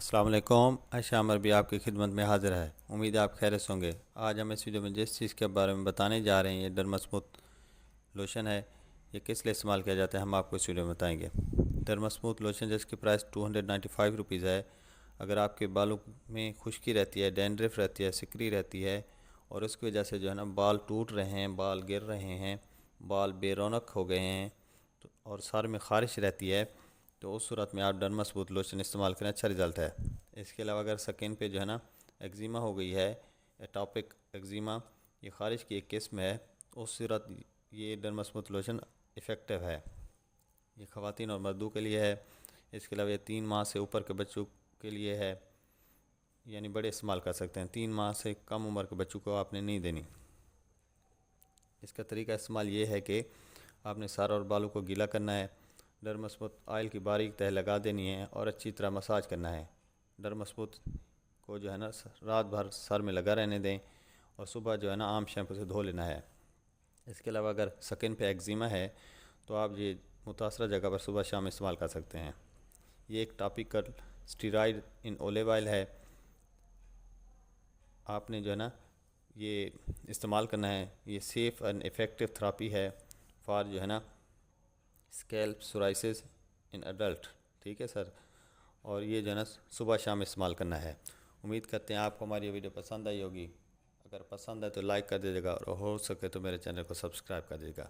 السلام علیکم، عائشہ عمر بھی آپ کی خدمت میں حاضر ہے۔ امید ہے آپ خیریت سے ہوں گے۔ آج ہم اس ویڈیو میں جس چیز کے بارے میں بتانے جا رہے ہیں یہ ڈرماسموتھ لوشن ہے۔ یہ کس لیے استعمال کیا جاتا ہے ہم آپ کو اس ویڈیو میں بتائیں گے۔ ڈرماسموتھ لوشن جس کی پرائس 295 روپیز ہے۔ اگر آپ کے بالوں میں خشکی رہتی ہے، ڈینڈرف رہتی ہے، سکری رہتی ہے اور اس کی وجہ سے جو ہے نا بال ٹوٹ رہے ہیں، بال گر رہے ہیں، بال بے رونق ہو گئے ہیں اور سر میں خارش رہتی ہے، تو اس صورت میں آپ ڈرماسموتھ لوشن استعمال کریں، اچھا رزلٹ ہے۔ اس کے علاوہ اگر سکن پہ جو ہے نا ایگزیما ہو گئی ہے، ایٹاپک ایگزیما، یہ خارش کی ایک قسم ہے، اس صورت یہ ڈرماسموتھ لوشن افیکٹو ہے۔ یہ خواتین اور مردوں کے لیے ہے۔ اس کے علاوہ یہ 3 ماہ سے اوپر کے بچوں کے لیے ہے، یعنی بڑے استعمال کر سکتے ہیں۔ 3 ماہ سے کم عمر کے بچوں کو آپ نے نہیں دینی۔ اس کا طریقہ استعمال یہ ہے کہ آپ نے سر اور بالوں کو گیلا کرنا ہے، ڈرماسموتھ آئل کی باریک تہ لگا دینی ہے اور اچھی طرح مساج کرنا ہے۔ ڈرماسموتھ کو جو ہے نا رات بھر سر میں لگا رہنے دیں اور صبح جو ہے نا عام شیمپو سے دھو لینا ہے۔ اس کے علاوہ اگر سکن پہ ایگزیما ہے تو آپ یہ متاثرہ جگہ پر صبح شام استعمال کر سکتے ہیں۔ یہ ایک ٹاپیکل اسٹیرائڈ ان اولیو آئل ہے۔ آپ نے جو ہے نا یہ استعمال کرنا ہے۔ یہ سیف اینڈ افیکٹو تھراپی ہے فار جو ہے نا اسکیلپ سورائسس ان ایڈلٹ، ٹھیک ہے سر، اور یہ جو ہے نا صبح شام استعمال کرنا ہے۔ امید کرتے ہیں آپ کو ہماری یہ ویڈیو پسند آئی ہوگی۔ اگر پسند ہے تو لائک کر دیجیے گا اور ہو سکے تو میرے چینل کو سبسکرائب کر دیجیے گا۔